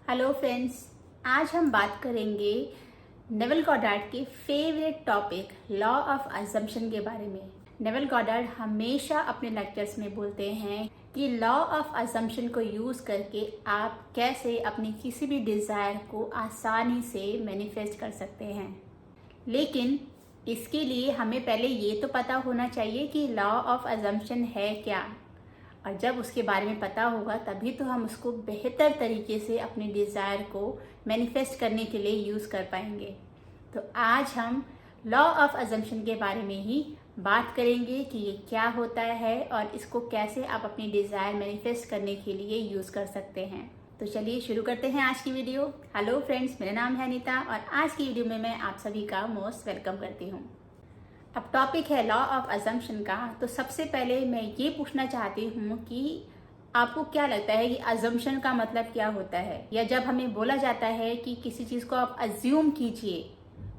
Hello friends, आज हम बात करेंगे नेविल गॉडार्ड के favourite topic law of assumption के बारे में। नेविल गॉडार्ड हमेशा अपने लेक्चर्स में बोलते हैं कि लॉ ऑफ अजम्पशन को यूज करके आप कैसे अपनी किसी भी डिजायर को आसानी से मैनिफेस्ट कर सकते हैं। लेकिन इसके लिए हमें पहले ये तो पता होना चाहिए कि लॉ ऑफ अजम्पशन है क्या, और जब उसके बारे में पता होगा तभी तो हम उसको बेहतर तरीके से अपने डिज़ायर को मैनिफेस्ट करने के लिए यूज़ कर पाएंगे। तो आज हम लॉ ऑफ अजम्पशन के बारे में ही बात करेंगे कि ये क्या होता है और इसको कैसे आप अपनी डिज़ायर मैनिफेस्ट करने के लिए यूज़ कर सकते हैं। तो चलिए शुरू करते हैं आज की वीडियो। हेलो फ्रेंड्स, मेरा नाम है अनीता और आज की वीडियो में मैं आप सभी का मोस्ट वेलकम करती हूँ। अब टॉपिक है लॉ ऑफ अजम्पशन का। तो सबसे पहले मैं ये पूछना चाहती हूँ कि आपको क्या लगता है कि अजम्पशन का मतलब क्या होता है, या जब हमें बोला जाता है कि किसी चीज़ को आप अज्यूम कीजिए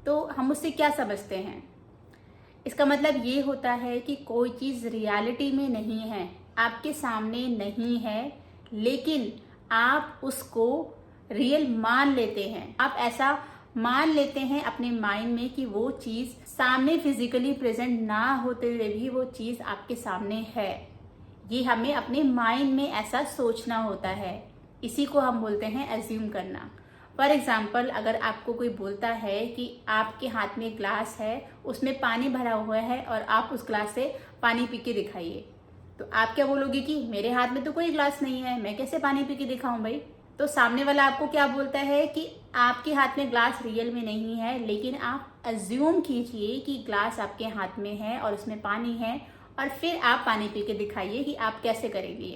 तो हम उससे क्या समझते हैं। इसका मतलब ये होता है कि कोई चीज़ रियलिटी में नहीं है, आपके सामने नहीं है, लेकिन आप उसको रियल मान लेते हैं। आप ऐसा मान लेते हैं अपने माइंड में कि वो चीज़ सामने फिजिकली प्रेजेंट ना होते हुए भी वो चीज़ आपके सामने है। ये हमें अपने माइंड में ऐसा सोचना होता है, इसी को हम बोलते हैं एज्यूम करना। फॉर एग्जाम्पल, अगर आपको कोई बोलता है कि आपके हाथ में ग्लास है, उसमें पानी भरा हुआ है और आप उस ग्लास से पानी पी के दिखाइए, तो आप क्या बोलोगे कि मेरे हाथ में तो कोई ग्लास नहीं है, मैं कैसे पानी पी के दिखाऊं भाई। तो सामने वाला आपको क्या बोलता है कि आपके हाथ में ग्लास रियल में नहीं है, लेकिन आप अज्यूम कीजिए कि ग्लास आपके हाथ में है और उसमें पानी है, और फिर आप पानी पी के दिखाइए कि आप कैसे करेंगे।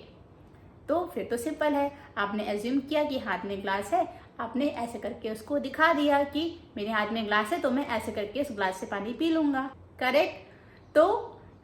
तो फिर तो सिंपल है, आपने अज्यूम किया कि हाथ में ग्लास है, आपने ऐसे करके उसको दिखा दिया कि मेरे हाथ में ग्लास है तो मैं ऐसे करके उस ग्लास से पानी पी लूंगा। करेक्ट। तो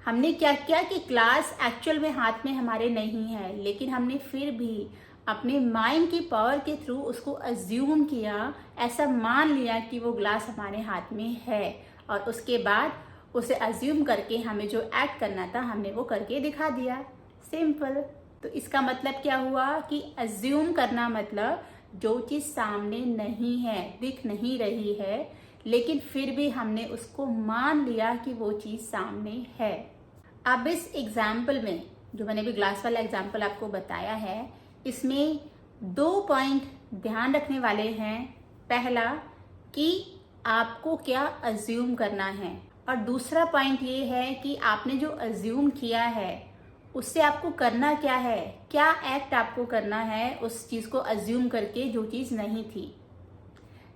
हमने क्या किया कि ग्लास एक्चुअल में हाथ में हमारे नहीं है, लेकिन हमने फिर भी अपने माइंड की पावर के थ्रू उसको अज्यूम किया, ऐसा मान लिया कि वो ग्लास हमारे हाथ में है, और उसके बाद उसे अज्यूम करके हमें जो एक्ट करना था हमने वो करके दिखा दिया। सिंपल। तो इसका मतलब क्या हुआ कि अज्यूम करना मतलब जो चीज़ सामने नहीं है, दिख नहीं रही है, लेकिन फिर भी हमने उसको मान लिया कि वो चीज़ सामने है। अब इस एग्जाम्पल में जो मैंने भी ग्लास वाला एग्जाम्पल आपको बताया है, इसमें 2 पॉइंट ध्यान रखने वाले हैं। पहला कि आपको क्या अज्यूम करना है, और दूसरा पॉइंट ये है कि आपने जो अज्यूम किया है उससे आपको करना क्या है, क्या एक्ट आपको करना है उस चीज़ को अज्यूम करके जो चीज़ नहीं थी।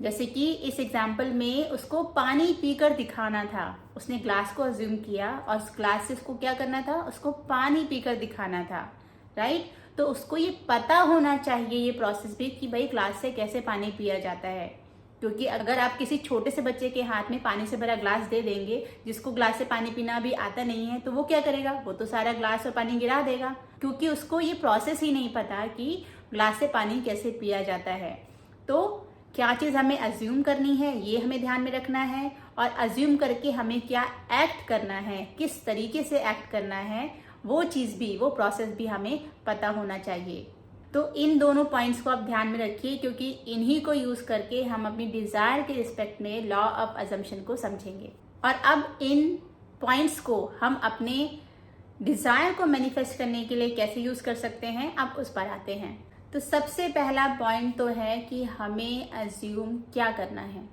जैसे कि इस एग्जाम्पल में उसको पानी पीकर दिखाना था, उसने ग्लास को अज्यूम किया और उस ग्लास से उसको क्या करना था, उसको पानी पीकर दिखाना था। राइट। तो उसको ये पता होना चाहिए ये प्रोसेस भी कि भाई ग्लास से कैसे पानी पिया जाता है, क्योंकि अगर आप किसी छोटे से बच्चे के हाथ में पानी से भरा ग्लास दे देंगे जिसको ग्लास से पानी पीना भी आता नहीं है, तो वो क्या करेगा, वो तो सारा ग्लास और पानी गिरा देगा, क्योंकि उसको ये प्रोसेस ही नहीं पता कि ग्लास से पानी कैसे पिया जाता है। तो क्या चीज़ हमें अज्यूम करनी है ये हमें ध्यान में रखना है, और अज्यूम करके हमें क्या एक्ट करना है, किस तरीके से एक्ट करना है, वो चीज़ भी, वो प्रोसेस भी हमें पता होना चाहिए। तो इन दोनों पॉइंट्स को आप ध्यान में रखिए, क्योंकि इन्हीं को यूज़ करके हम अपनी डिज़ायर के रिस्पेक्ट में लॉ ऑफ अजम्पशन को समझेंगे। और अब इन पॉइंट्स को हम अपने डिज़ायर को मैनिफेस्ट करने के लिए कैसे यूज़ कर सकते हैं, अब उस पर आते हैं। तो सबसे पहला पॉइंट तो है कि हमें अज्यूम क्या करना है।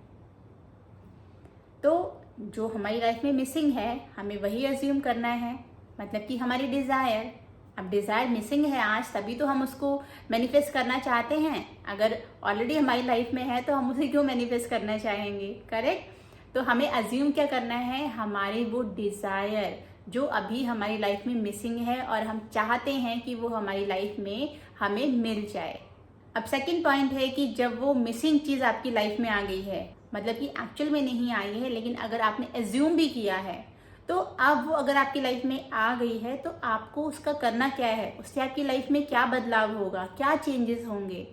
तो जो हमारी लाइफ में मिसिंग है हमें वही अज्यूम करना है, मतलब कि हमारी डिज़ायर। अब डिज़ायर मिसिंग है आज, तभी तो हम उसको मैनिफेस्ट करना चाहते हैं। अगर ऑलरेडी हमारी लाइफ में है तो हम उसे क्यों मैनिफेस्ट करना चाहेंगे। करेक्ट। तो हमें अज्यूम क्या करना है, हमारी वो डिज़ायर जो अभी हमारी लाइफ में मिसिंग है और हम चाहते हैं कि वो हमारी लाइफ में हमें मिल जाए। अब सेकंड पॉइंट है कि जब वो मिसिंग चीज़ आपकी लाइफ में आ गई है, मतलब कि एक्चुअल में नहीं आई है लेकिन अगर आपने एज्यूम भी किया है, तो अब वो अगर आपकी लाइफ में आ गई है तो आपको उसका करना क्या है, उससे आपकी लाइफ में क्या बदलाव होगा, क्या चेंजेस होंगे।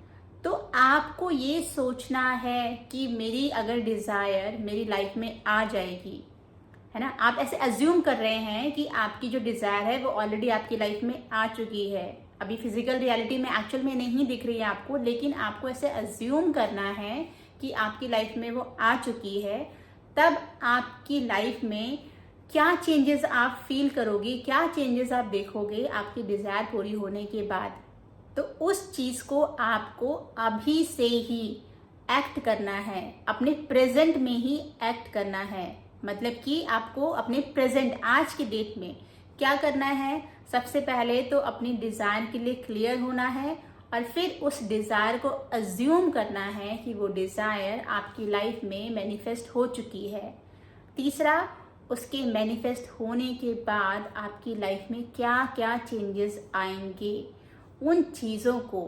तो आपको ये सोचना है कि मेरी अगर डिज़ायर मेरी लाइफ में आ जाएगी, है ना। आप ऐसे अज्यूम कर रहे हैं कि आपकी जो डिज़ायर है वो ऑलरेडी आपकी लाइफ में आ चुकी है, अभी फिजिकल रियलिटी में एक्चुअल में नहीं दिख रही है आपको, लेकिन आपको ऐसे अज्यूम करना है कि आपकी लाइफ में वो आ चुकी है। तब आपकी लाइफ में क्या चेंजेस आप फील करोगे, क्या चेंजेस आप देखोगे आपकी डिजायर पूरी होने के बाद। तो उस चीज को आपको अभी से ही एक्ट करना है, अपने प्रेजेंट में ही एक्ट करना है। मतलब कि आपको अपने प्रेजेंट, आज की डेट में क्या करना है, सबसे पहले तो अपनी डिजायर के लिए क्लियर होना है और फिर उस डिजायर को अज्यूम करना है कि वो डिजायर आपकी लाइफ में मैनिफेस्ट हो चुकी है। तीसरा, उसके मैनिफेस्ट होने के बाद आपकी लाइफ में क्या क्या चेंजेस आएंगे, उन चीज़ों को,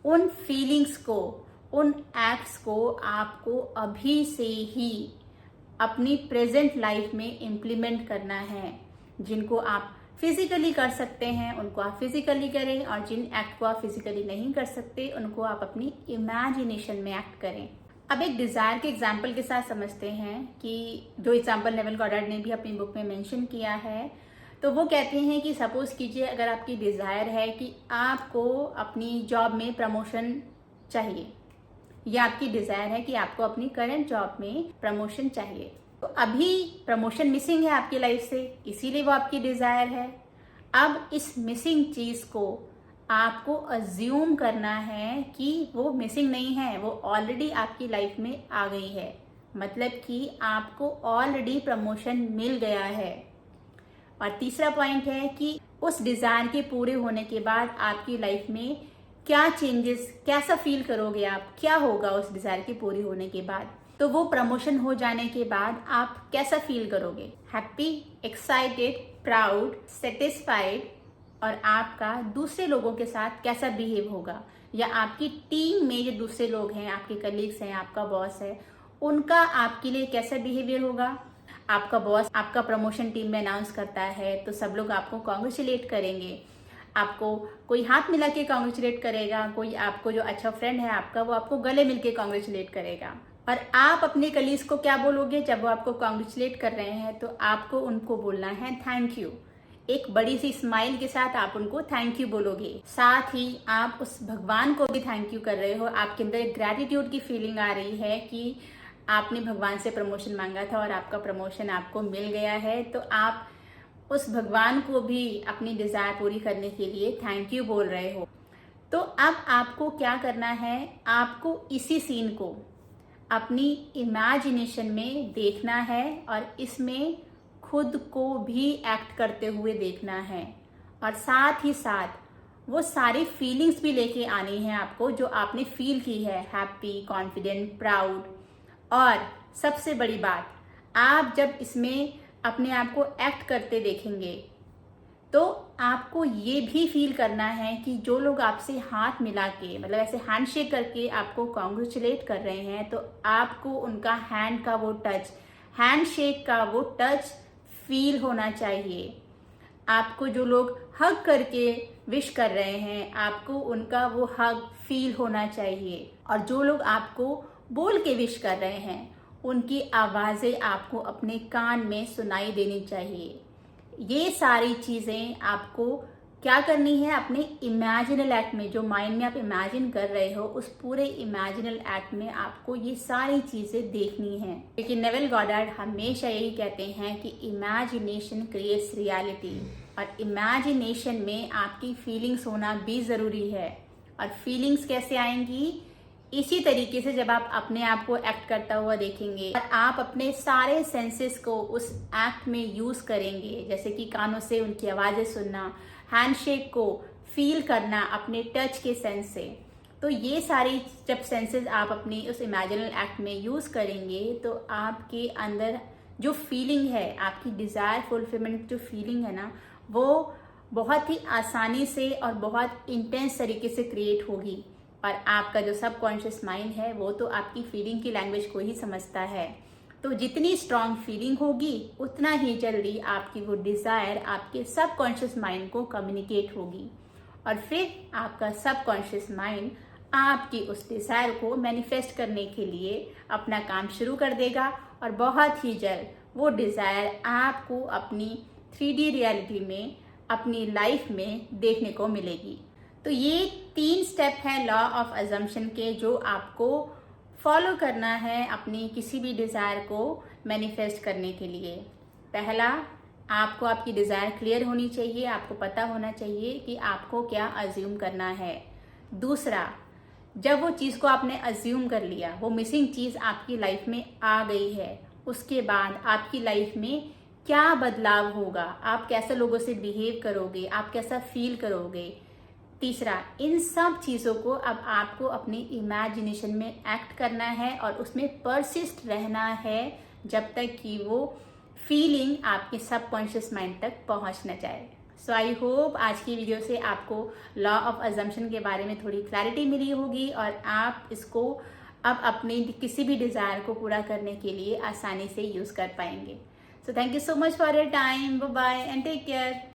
उन फीलिंग्स को, उन एक्ट्स को आपको अभी से ही अपनी प्रेजेंट लाइफ में इम्प्लीमेंट करना है। जिनको आप फिजिकली कर सकते हैं उनको आप फिजिकली करें, और जिन एक्ट को आप फिजिकली नहीं कर सकते उनको आप अपनी इमेजिनेशन में एक्ट करें। अब एक डिजायर के एग्जाम्पल के साथ समझते हैं कि जो एग्जाम्पल नेवल गॉडार्ड ने भी अपनी बुक में मेंशन किया है। तो वो कहते हैं कि सपोज कीजिए अगर आपकी डिजायर है कि आपको अपनी जॉब में प्रमोशन चाहिए, या आपकी डिजायर है कि आपको अपनी करंट जॉब में प्रमोशन चाहिए, तो अभी प्रमोशन मिसिंग है आपकी लाइफ से, इसीलिए वो आपकी डिजायर है। अब इस मिसिंग चीज को आपको अज्यूम करना है कि वो मिसिंग नहीं है, वो ऑलरेडी आपकी लाइफ में आ गई है। मतलब कि आपको ऑलरेडी प्रमोशन मिल गया है। और तीसरा पॉइंट है कि उस डिजायर के पूरे होने के बाद आपकी लाइफ में क्या चेंजेस, कैसा फील करोगे आप, क्या होगा उस डिजायर के पूरी होने के बाद। तो वो प्रमोशन हो जाने के बाद आप कैसा फील करोगे, हैप्पी, एक्साइटेड, प्राउड, सेटिस्फाइड, और आपका दूसरे लोगों के साथ कैसा बिहेव होगा, या आपकी टीम में जो दूसरे लोग हैं, आपके कलीग्स हैं, आपका बॉस है, उनका आपके लिए कैसा बिहेवियर होगा। आपका बॉस आपका प्रमोशन टीम में अनाउंस करता है तो सब लोग आपको कॉन्ग्रेचुलेट करेंगे, आपको कोई हाथ मिला के कॉन्ग्रेचुलेट करेगा, कोई आपको जो अच्छा फ्रेंड है आपका वो आपको गले मिलके कॉन्ग्रेचुलेट करेगा। और आप अपने कलीग्स को क्या बोलोगे जब वो आपको कॉन्ग्रेचुलेट कर रहे हैं, तो आपको उनको बोलना है थैंक यू। एक बड़ी सी स्माइल के साथ आप उनको थैंक यू बोलोगे। साथ ही आप उस भगवान को भी थैंक यू कर रहे हो, आपके अंदर एक ग्रैटिट्यूड की फीलिंग आ रही है कि आपने भगवान से प्रमोशन मांगा था और आपका प्रमोशन आपको मिल गया है। तो आप उस भगवान को भी अपनी डिजायर पूरी करने के लिए थैंक यू बोल रहे हो। तो अब आपको क्या करना है, आपको इसी सीन को अपनी इमेजिनेशन में देखना है और इसमें खुद को भी एक्ट करते हुए देखना है, और साथ ही साथ वो सारी फीलिंग्स भी लेके आनी है आपको जो आपने फील की है, हैप्पी, कॉन्फिडेंट, प्राउड। और सबसे बड़ी बात, आप जब इसमें अपने आप को एक्ट करते देखेंगे तो आपको ये भी फील करना है कि जो लोग आपसे हाथ मिला के, मतलब ऐसे हैंडशेक करके आपको कॉन्ग्रेचुलेट कर रहे हैं, तो आपको उनका हैंड का वो टच, हैंडशेक का वो टच फील होना चाहिए। आपको जो लोग हग करके विश कर रहे हैं, आपको उनका वो हग फील होना चाहिए। और जो लोग आपको बोल के विश कर रहे हैं, उनकी आवाजें आपको अपने कान में सुनाई देनी चाहिए। ये सारी चीजें आपको क्या करनी है, अपने इमेजिनल एक्ट में, जो माइंड में आप इमेजिन कर रहे हो, उस पूरे इमेजिनल एक्ट में आपको ये सारी चीजें देखनी है। लेकिन नेवल गॉडार्ड हमेशा यही कहते हैं कि इमेजिनेशन क्रिएट्स रियलिटी, और इमेजिनेशन में आपकी फीलिंग्स होना भी जरूरी है। और फीलिंग्स कैसे आएंगी, इसी तरीके से जब आप अपने आप को एक्ट करता हुआ देखेंगे और आप अपने सारे सेंसेस को उस एक्ट में यूज करेंगे, जैसे कि कानों से उनकी आवाजें सुनना, हैंडशेक को फील करना अपने टच के सेंस से। तो ये सारी जब सेंसेस आप अपनी उस इमेजिनल एक्ट में यूज करेंगे तो आपके अंदर जो फीलिंग है, आपकी डिजायर फुलफिलमेंट जो फीलिंग है ना, वो बहुत ही आसानी से और बहुत इंटेंस तरीके से क्रिएट होगी। और आपका जो सबकॉन्शियस माइंड है वो तो आपकी फीलिंग की लैंग्वेज को ही समझता है। तो जितनी स्ट्रांग फीलिंग होगी उतना ही जल्दी आपकी वो डिजायर आपके सबकॉन्शियस माइंड को कम्युनिकेट होगी, और फिर आपका सबकॉन्शियस माइंड आपकी उस डिजायर को मैनिफेस्ट करने के लिए अपना काम शुरू कर देगा, और बहुत ही जल्द वो डिजायर आपको अपनी 3D रियलिटी में, अपनी लाइफ में देखने को मिलेगी। तो ये 3 स्टेप हैं लॉ ऑफ अजम्पशन के, जो आपको फॉलो करना है अपनी किसी भी डिज़ायर को मैनिफेस्ट करने के लिए। पहला, आपको आपकी डिज़ायर क्लियर होनी चाहिए, आपको पता होना चाहिए कि आपको क्या अज्यूम करना है। दूसरा, जब वो चीज़ को आपने अज्यूम कर लिया, वो मिसिंग चीज़ आपकी लाइफ में आ गई है, उसके बाद आपकी लाइफ में क्या बदलाव होगा, आप कैसे लोगों से बिहेव करोगे, आप कैसा फील करोगे। तीसरा, इन सब चीज़ों को अब आपको अपनी इमेजिनेशन में एक्ट करना है और उसमें परसिस्ट रहना है जब तक कि वो फीलिंग आपके सबकॉन्शियस माइंड तक पहुंच न जाए। सो आई होप आज की वीडियो से आपको लॉ ऑफ अजम्पशन के बारे में थोड़ी क्लैरिटी मिली होगी और आप इसको अब अपनी किसी भी डिज़ायर को पूरा करने के लिए आसानी से यूज़ कर पाएंगे। So thank you so much for your time, bye bye and take care.